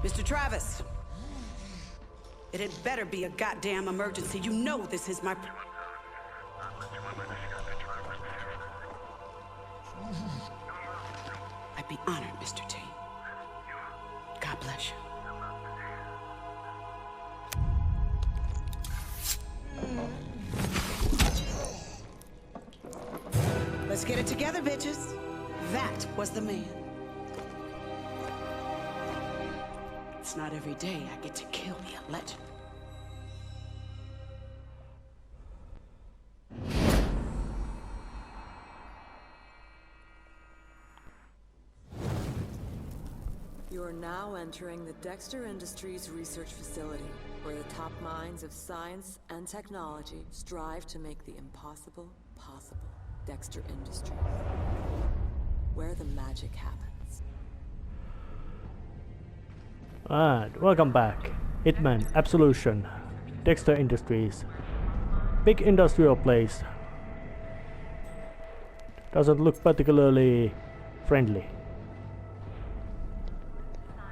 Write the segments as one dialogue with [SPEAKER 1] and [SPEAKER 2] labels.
[SPEAKER 1] Mr. Travis. It had better be a goddamn emergency. You know this is my... I'd be honored, Mr. T. God bless you. Let's get it together, bitches. That was the man. It's not every day I get to kill a legend.
[SPEAKER 2] You are now entering the Dexter Industries research facility, where the top minds of science and technology strive to make the impossible possible. Dexter Industries, where the magic happens.
[SPEAKER 3] And welcome back. Hitman, Absolution, Dexter Industries. Big industrial place. Doesn't look particularly friendly.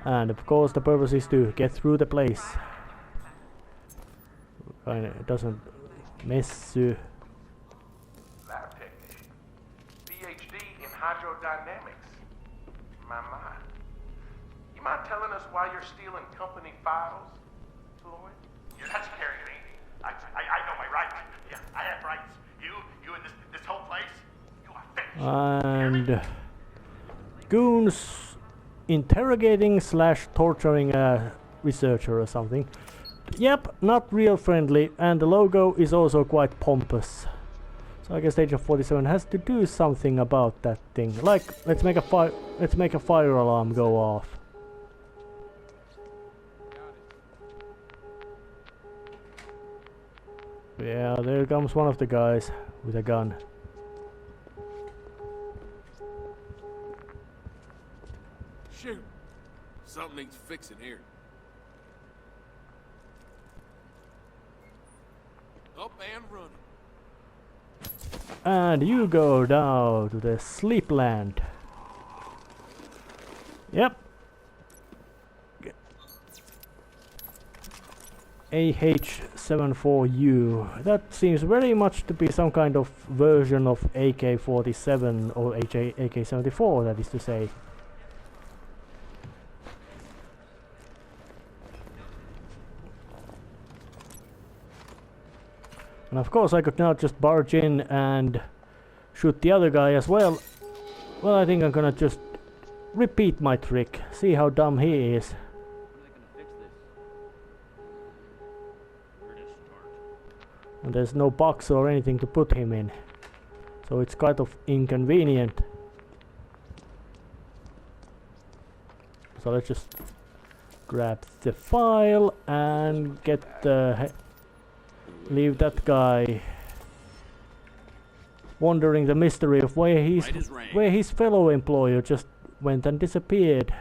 [SPEAKER 3] And of course the purpose is to get through the place. It doesn't mess you.
[SPEAKER 4] Lab technician. PhD in hydrodynamics. My. You mind telling us why you're stealing company files, Floyd?
[SPEAKER 5] You're not carrying me. I know my rights. Yeah, I have rights. You and this whole place, you are finished.
[SPEAKER 3] And goons interrogating / torturing a researcher or something. Yep, not real friendly, and the logo is also quite pompous. So I guess Agent 47 has to do something about that thing. Like, let's make a fire alarm go off. Yeah, there comes one of the guys with a gun.
[SPEAKER 6] Shoot! Something needs fixing here. Up and running.
[SPEAKER 3] And you go down to the Sleepland. Yep. AH-74U. That seems very much to be some kind of version of AK-47 or AK-74, that is to say. And of course I could now just barge in and shoot the other guy as well. Well, I think I'm gonna just repeat my trick, see how dumb he is. And there's no box or anything to put him in, so it's kind of inconvenient. So let's just grab the file and get the... leave that guy wondering the mystery of where his fellow employer just went and disappeared.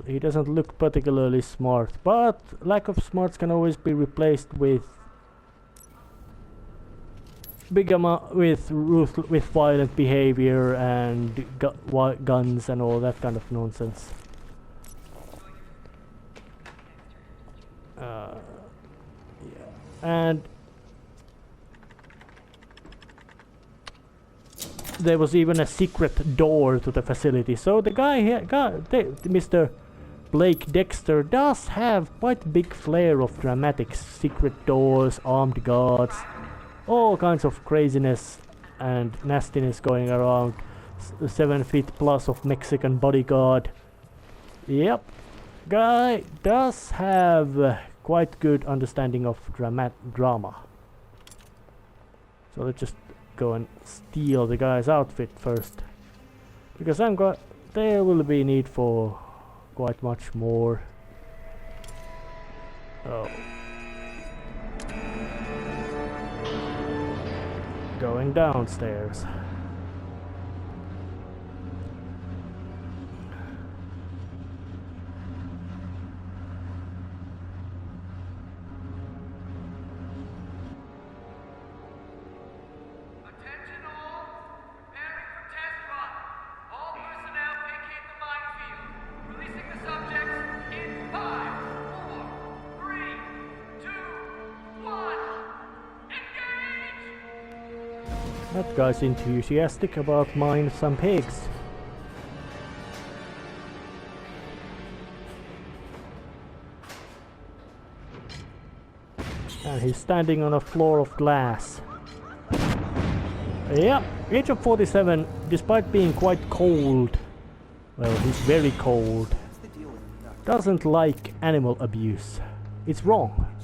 [SPEAKER 3] He doesn't look particularly smart, but lack of smarts can always be replaced with with violent behavior and guns and all that kind of nonsense. Yeah. And there was even a secret door to the facility, so the guy here, Mr. Blake Dexter, does have quite a big flair of dramatics. Secret doors, armed guards, all kinds of craziness and nastiness going around. 7 feet plus of Mexican bodyguard. Yep, guy does have quite good understanding of drama. So let's just go and steal the guy's outfit first, because there will be need for quite much more. Oh, going downstairs.
[SPEAKER 7] Attention all, preparing for test run. All personnel vacate the
[SPEAKER 3] That guy's enthusiastic about mine some pigs. And he's standing on a floor of glass. Yeah, Agent 47, despite being quite cold, well, he's very cold, doesn't like animal abuse. It's wrong.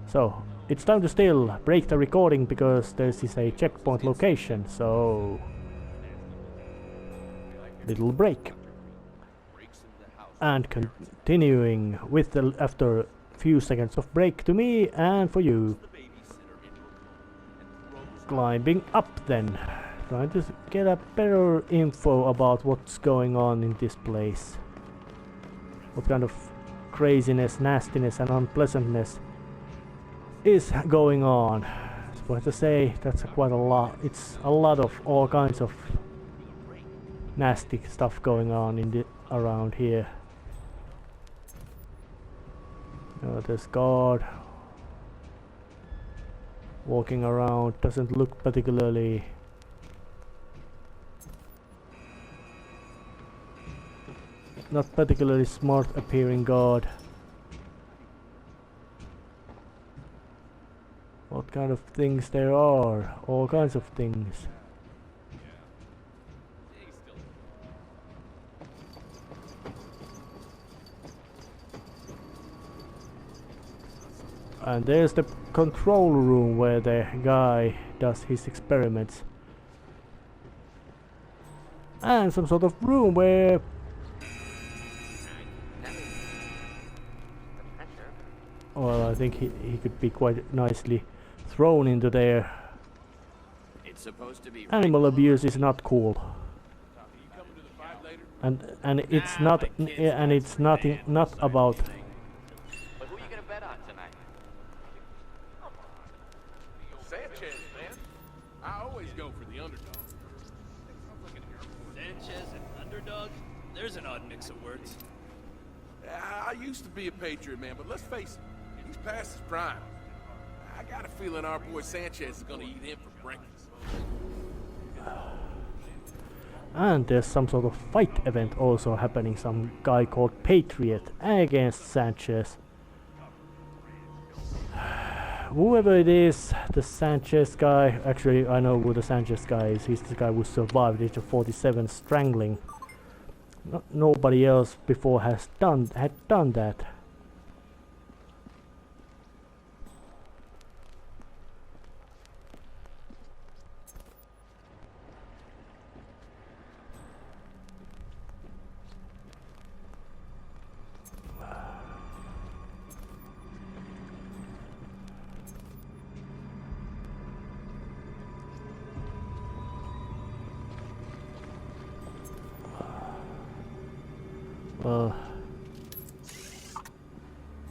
[SPEAKER 3] So, it's time to still break the recording because this is a checkpoint location, so... little break. And continuing with the after few seconds of break to me and for you. Climbing up then, trying to get a better info about what's going on in this place. What kind of craziness, nastiness and unpleasantness is going on. I suppose to say that's quite a lot. It's a lot of all kinds of nasty stuff going on in the around here. There's guard walking around, doesn't look particularly not particularly smart appearing guard. What kind of things there are? All kinds of things. And there's the control room where the guy does his experiments. And some sort of room where... well, I think he could be quite nicely thrown into there.
[SPEAKER 6] It's supposed to be
[SPEAKER 3] Animal abuse is not cool. And it's not and it's nothing not about...
[SPEAKER 5] But who are you gonna bet on tonight?
[SPEAKER 6] Sanchez, man. I always go for the underdog.
[SPEAKER 7] Sanchez and underdog? There's an odd mix of words.
[SPEAKER 6] I used to be a Patriot, man, but let's face it, he's past his prime. I got a feeling our boy Sanchez is gonna eat him for breakfast.
[SPEAKER 3] And there's some sort of fight event also happening. Some guy called Patriot against Sanchez. Whoever it is, the Sanchez guy, actually I know who the Sanchez guy is. He's the guy who survived Age of 47 strangling. Nobody else before had done that.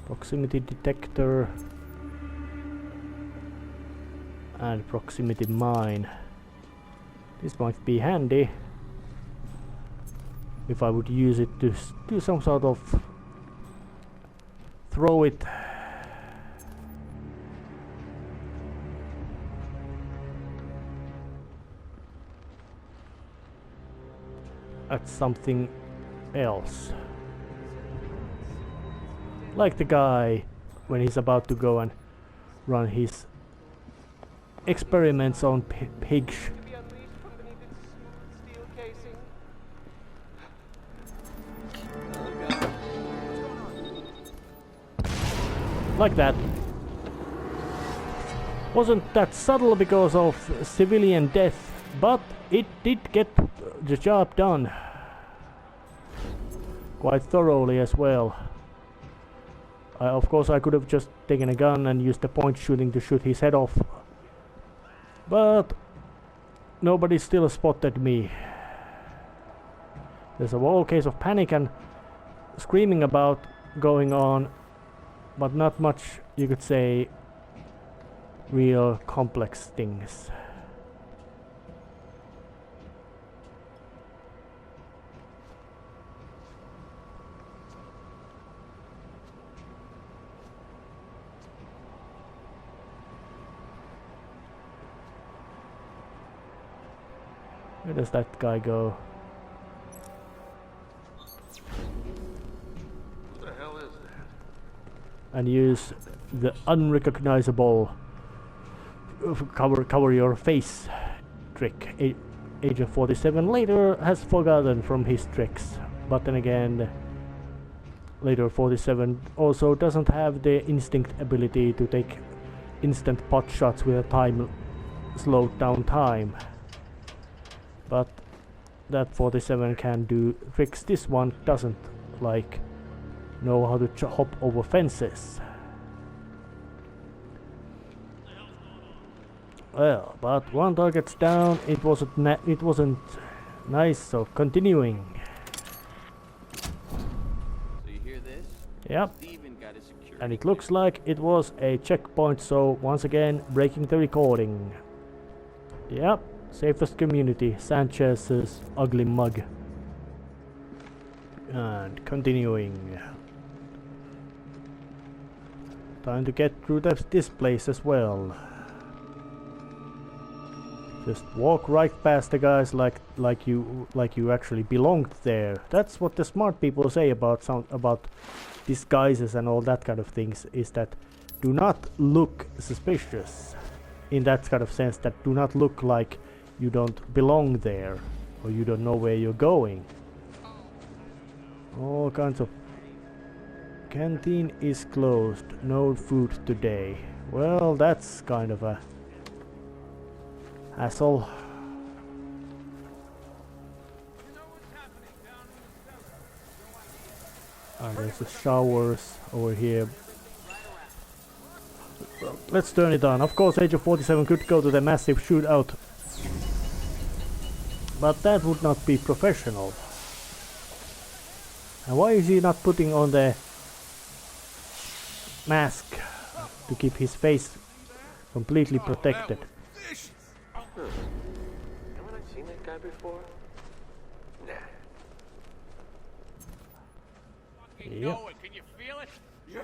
[SPEAKER 3] Proximity detector and proximity mine. This might be handy if I would use it to do some sort of throw it at something else. Like the guy when he's about to go and run his experiments on pigs. Like that. Wasn't that subtle because of civilian death, but it did get the job done quite thoroughly as well. Of course I could have just taken a gun and used the point shooting to shoot his head off, but nobody still spotted me. There's a whole case of panic and screaming about going on, but not much, you could say, real complex things. Where does that guy go?
[SPEAKER 6] What the hell is that?
[SPEAKER 3] And use the unrecognizable cover your face trick. Agent 47 later has forgotten from his tricks, but then again, later 47 also doesn't have the instinct ability to take instant pot shots with a time slowed down time. But that 47 can do tricks this one doesn't, like know how to hop over fences. Well, but one target's down. It wasn't nice, so continuing.
[SPEAKER 8] So you hear this?
[SPEAKER 3] Yep.
[SPEAKER 8] Steven got a security.
[SPEAKER 3] And it looks like it was a checkpoint, so once again breaking the recording. Yep, safest community, Sanchez's ugly mug. And continuing. Time to get through this place as well. Just walk right past the guys like you actually belonged there. That's what the smart people say about disguises and all that kind of things, is that do not look suspicious. In that kind of sense, that do not look like you don't belong there or you don't know where you're going. All kinds of... Canteen is closed. No food today. Well, that's kind of a hassle. There's the showers over here. Well, let's turn it on. Of course, Agent 47 could go to the massive shootout, but that would not be professional. And why is he not putting on the mask to keep his face completely protected?
[SPEAKER 5] Haven't I seen that guy before? Nah.
[SPEAKER 3] Yep.
[SPEAKER 5] Can you feel it?
[SPEAKER 6] Yeah.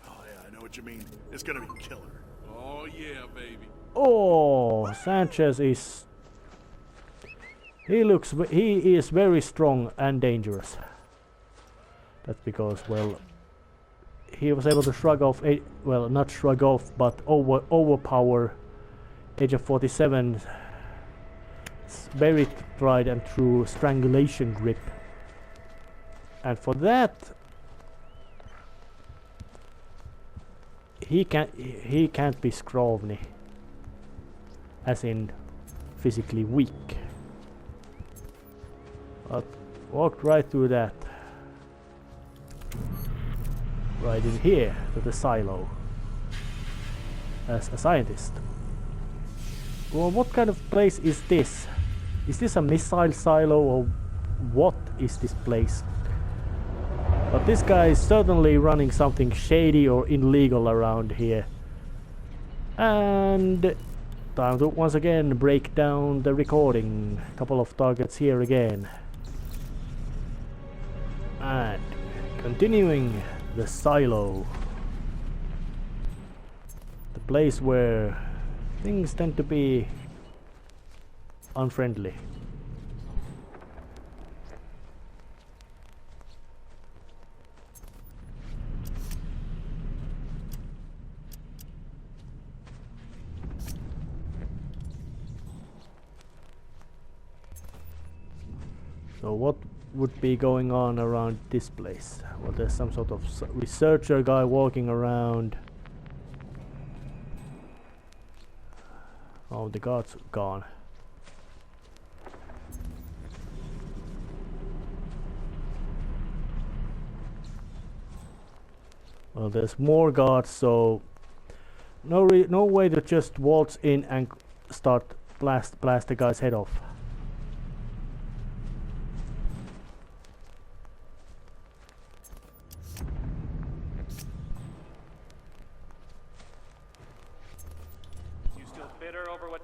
[SPEAKER 9] Oh yeah, I know what you mean. It's gonna be killer.
[SPEAKER 6] Oh yeah, baby.
[SPEAKER 3] Oh, Sanchez is... He is very strong and dangerous. That's because, well, he was able to shrug off, well, not shrug off, but overpower Agent 47's very tried and true strangulation grip. And for that, he can't be Skrovny, as in physically weak. But walked right through that. Right in here to the silo as a scientist. Well, what kind of place is this? Is this a missile silo or what is this place? But this guy is certainly running something shady or illegal around here. And time to once again break down the recording. A couple of targets here again. And continuing the silo. The place where things tend to be unfriendly. So what would be going on around this place? Well, there's some sort of researcher guy walking around. Oh, the guard's gone. Well, there's more guards, so no way to just waltz in and start blast the guy's head off.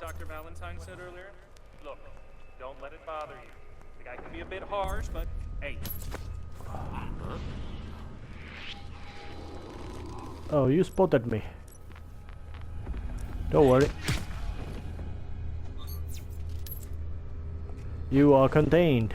[SPEAKER 7] Dr. Valentine said earlier? Look, don't let it bother you. The guy can be a bit harsh, but hey.
[SPEAKER 3] Oh, you spotted me. Don't worry. You are contained.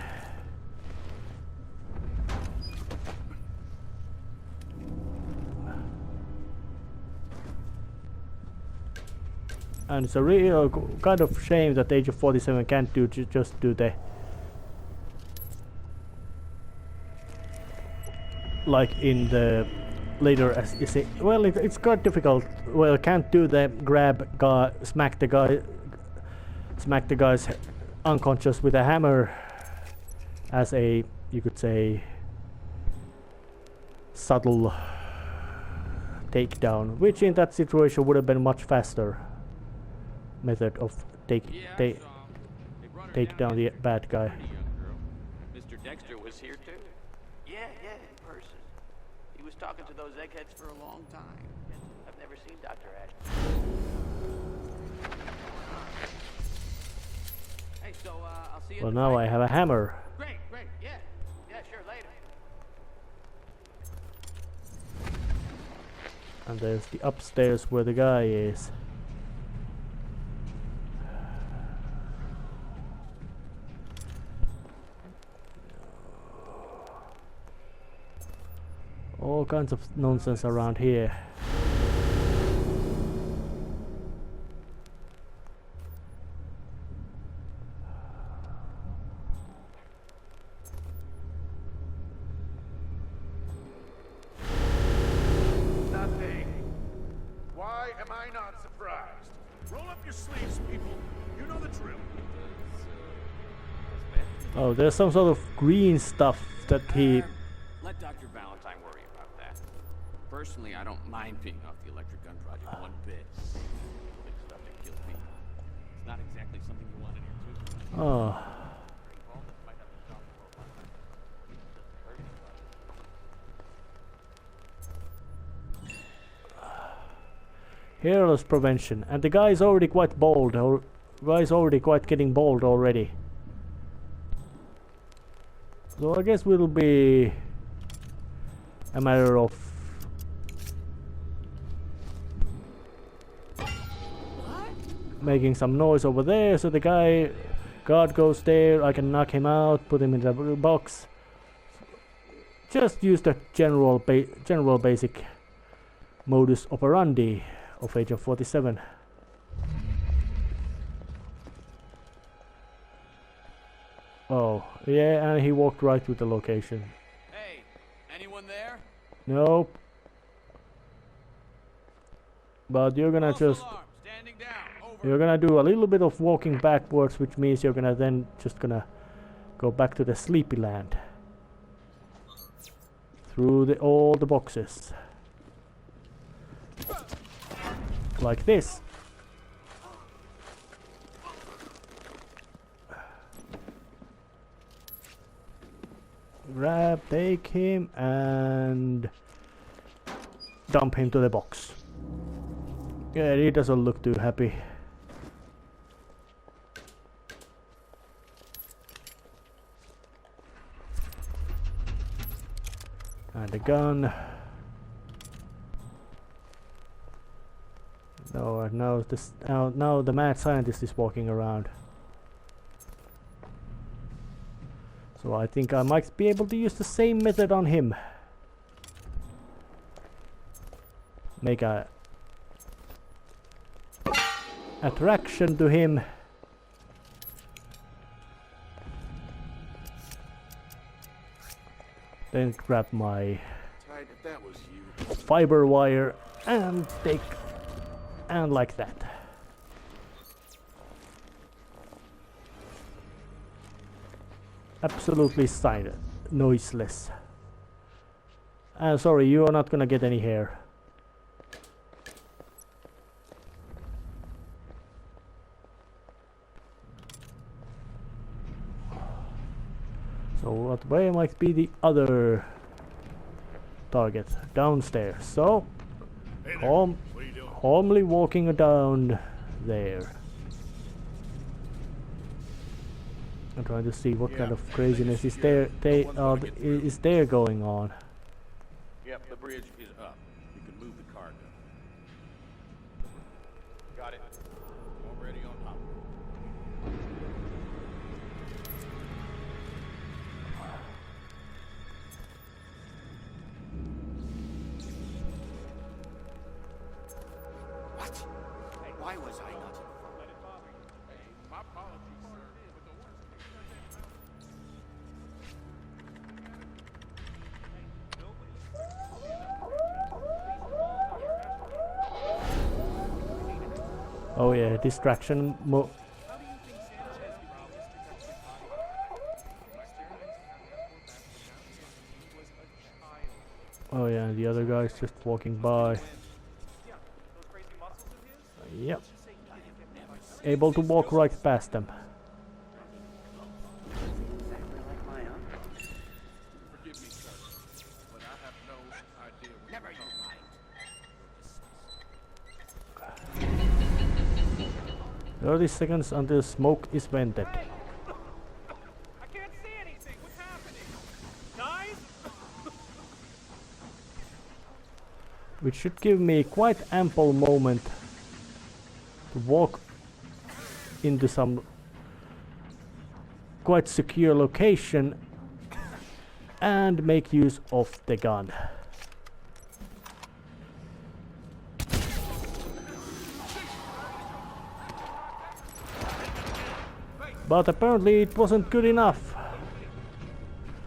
[SPEAKER 3] And it's a real kind of shame that Age of 47 can't do just do the like in the later as you say. Well, it's quite difficult. Well, can't do the grab guy, smack the guy's unconscious with a hammer as a, you could say, subtle takedown, which in that situation would have been much faster method of take down the bad guy.
[SPEAKER 8] Mr. Dexter was here too? Yeah, in person. He was talking to those eggheads for a long time. I've never seen Dr. Agentti. Hey, so I'll see you.
[SPEAKER 3] Well, now I have a hammer.
[SPEAKER 8] Great, yeah, sure, later.
[SPEAKER 3] And there's the upstairs where the guy is. All kinds of nonsense around here.
[SPEAKER 6] Nothing. Why am I not surprised?
[SPEAKER 9] Roll up your sleeves, people. You know the drill.
[SPEAKER 3] Oh, there's some sort of green stuff that he...
[SPEAKER 8] Let Dr. Valentine worry about that. Personally, I don't mind being off the electric gun project one bit. Big stuff that killed me. It's not exactly something you want in your tooth.
[SPEAKER 3] Oh. Hairless prevention, and the guy is already quite bald, or guy's already quite getting bald already. So I guess it'll be a matter of making some noise over there, so the guard goes there, I can knock him out, put him in the box. Just use the general basic modus operandi of Age of 47. Oh, yeah, and he walked right to the location.
[SPEAKER 8] Hey, anyone there?
[SPEAKER 3] Nope. But you're gonna just...
[SPEAKER 8] Standing down. Over.
[SPEAKER 3] You're gonna do a little bit of walking backwards, which means you're gonna then just gonna go back to the sleepy land. Through all the boxes. Like this. Grab, take him, and dump him to the box. Yeah, he doesn't look too happy. And a gun. No, now the mad scientist is walking around. So I think I might be able to use the same method on him. Make a attraction to him. Then grab my fiber wire and take, and like that. Absolutely silent, noiseless. Sorry, you are not gonna get any hair. So what way might be the other target? Downstairs. So,
[SPEAKER 9] Hey there. What are you doing?
[SPEAKER 3] calmly walking down there. I'm trying to see what kind of craziness is there. Is there going on?
[SPEAKER 5] Yep, the bridge is up. You can move the cargo. Got it. Already on top. Why was I not informed?
[SPEAKER 6] My apologies, sir. But the
[SPEAKER 3] Oh yeah, distraction mo. Oh yeah, the other guy's just walking by. Yep. Able to walk right past them.
[SPEAKER 6] forgive me, sir, but I have no idea what
[SPEAKER 5] Never you mind.
[SPEAKER 3] 30 seconds until smoke is vented.
[SPEAKER 7] I can't see anything. What's happening? Guys?
[SPEAKER 3] Which should give me quite ample moment to walk into some quite secure location and make use of the gun. But apparently it wasn't good enough,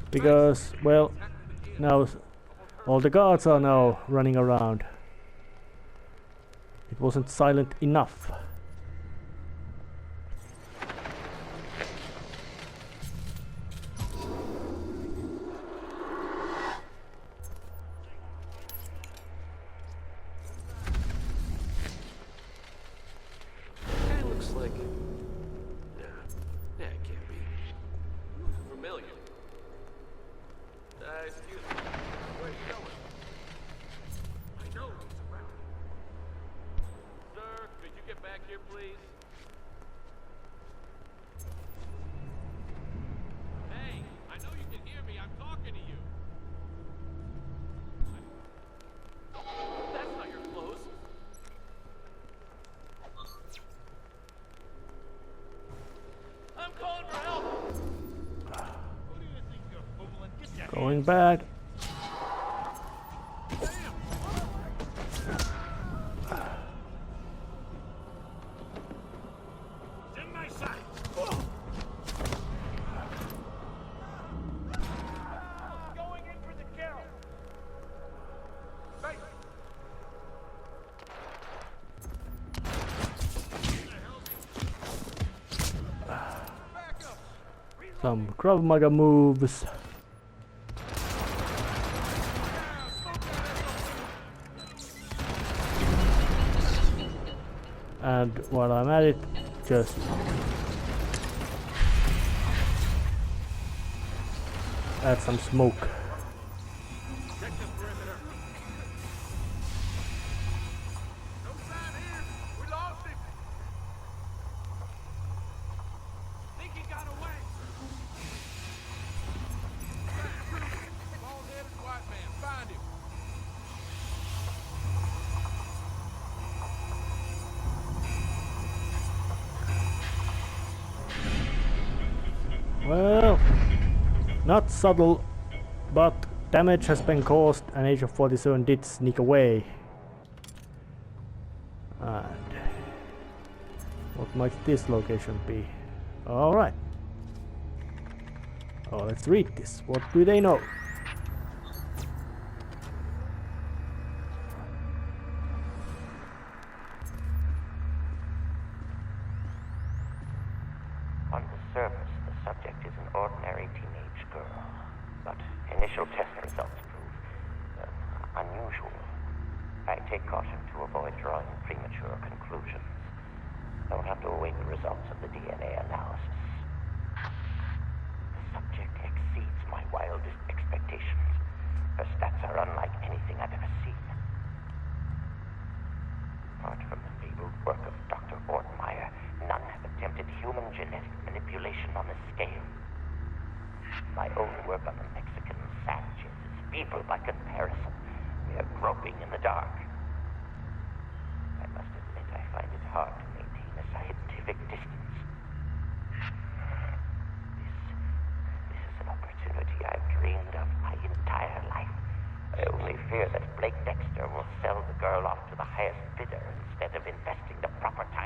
[SPEAKER 3] because, well, now all the guards are now running around. It wasn't silent enough.
[SPEAKER 10] Kinda looks like... Nah, it can't be. Looks familiar. Excuse me. Where are you going? I know he's a rat. Sir, could you get back here, please? Hey, I know you can hear me. I'm talking to you. That's not your clothes. I'm calling for help. Who do you think you're fooling? Get your
[SPEAKER 3] Going back.
[SPEAKER 9] It's in my sight.
[SPEAKER 7] Going in for the kill.
[SPEAKER 3] Some Krav Maga moves. And while I'm at it, just add some smoke.
[SPEAKER 6] check the perimeter. No sign here. We lost him. Think he got away. Bald-headed white man. Find him.
[SPEAKER 3] Well, not subtle, but damage has been caused and Agent 47 did sneak away. And what might this location be? Alright. Oh, let's read this. What do they know?
[SPEAKER 11] On the surface, the subject is an ordinary teenage girl, but initial test results prove unusual. I take caution to avoid drawing premature conclusions. I will have to await the results of the DNA analysis. The subject exceeds my wildest expectations. Her stats are unlike anything I've ever seen. Apart from the fabled work of Dr. Ortmeyer, none have attempted human genetic manipulation on this scale. My own work on the Mexican savages is feeble by comparison. We are groping in the dark. I must admit I find it hard to maintain a scientific distance. This is an opportunity I've dreamed of my entire life. I only fear that Blake Dexter will sell the girl off to the highest bidder instead of investing the proper time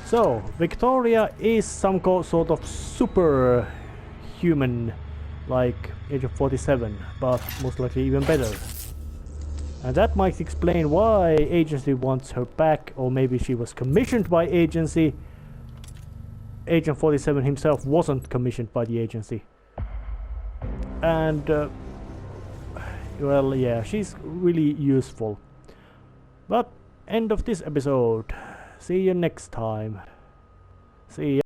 [SPEAKER 3] So, Victoria is some sort of superhuman, like Agent 47, but most likely even better. And that might explain why Agency wants her back, or maybe she was commissioned by Agency. Agent 47 himself wasn't commissioned by the Agency. And, well, yeah, she's really useful. But, end of this episode. See you next time. See ya.